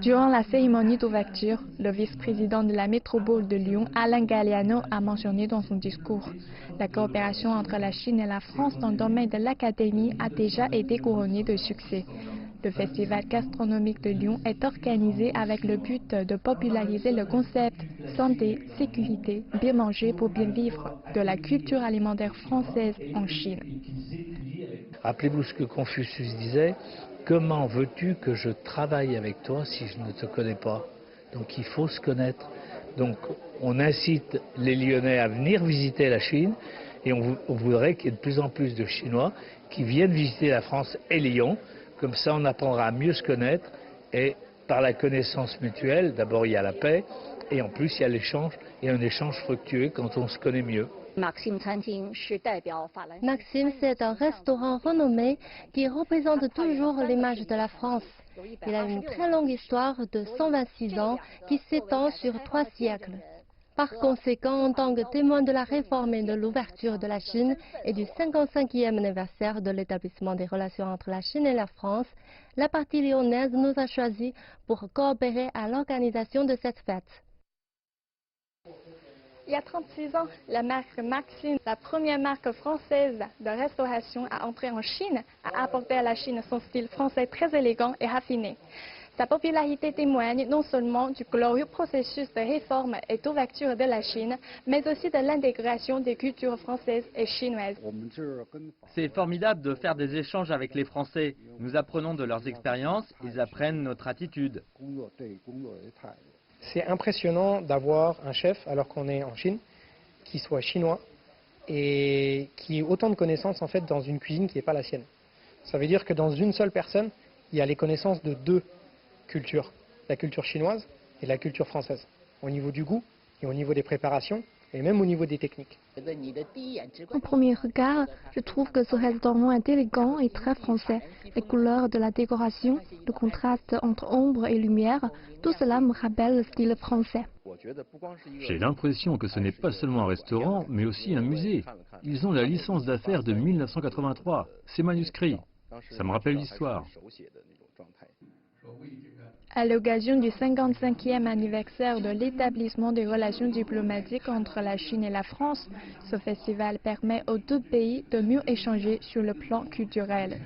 Durant la cérémonie d'ouverture, le vice-président de la métropole de Lyon, Alain Galliano, a mentionné dans son discours: la coopération entre la Chine et la France dans le domaine de l'académie a déjà été couronnée de succès. Le festival gastronomique de Lyon est organisé avec le but de populariser le concept santé, sécurité, bien manger pour bien vivre de la culture alimentaire française en Chine. Rappelez-vous ce que Confucius disait: comment veux-tu que je travaille avec toi si je ne te connais pas? Donc il faut se connaître. Donc on incite les Lyonnais à venir visiter la Chine, et on voudrait qu'il y ait de plus en plus de Chinois qui viennent visiter la France et Lyon. Comme ça on apprendra à mieux se connaître, et par la connaissance mutuelle, d'abord il y a la paix, et en plus il y a l'échange, et un échange fructueux quand on se connaît mieux. Maxime, c'est un restaurant renommé qui représente toujours l'image de la France. Il a une très longue histoire de 126 ans qui s'étend sur 3 siècles. Par conséquent, en tant que témoin de la réforme et de l'ouverture de la Chine et du 55e anniversaire de l'établissement des relations entre la Chine et la France, la partie lyonnaise nous a choisis pour coopérer à l'organisation de cette fête. Il y a 36 ans, la marque Maxime, la première marque française de restauration à entrer en Chine, a apporté à la Chine son style français très élégant et raffiné. Sa popularité témoigne non seulement du glorieux processus de réforme et d'ouverture de la Chine, mais aussi de l'intégration des cultures françaises et chinoises. C'est formidable de faire des échanges avec les Français. Nous apprenons de leurs expériences, ils apprennent notre attitude. C'est impressionnant d'avoir un chef, alors qu'on est en Chine, qui soit chinois et qui ait autant de connaissances en fait dans une cuisine qui n'est pas la sienne. Ça veut dire que dans une seule personne, il y a les connaissances de 2 cultures, la culture chinoise et la culture française, au niveau du goût et au niveau des préparations et même au niveau des techniques. Au premier regard, je trouve que ce restaurant est élégant et très français. Les couleurs de la décoration, le contraste entre ombre et lumière, tout cela me rappelle le style français. J'ai l'impression que ce n'est pas seulement un restaurant, mais aussi un musée. Ils ont la licence d'affaires de 1983. C'est manuscrit. Ça me rappelle l'histoire. À l'occasion du 55e anniversaire de l'établissement des relations diplomatiques entre la Chine et la France, ce festival permet aux 2 pays de mieux échanger sur le plan culturel.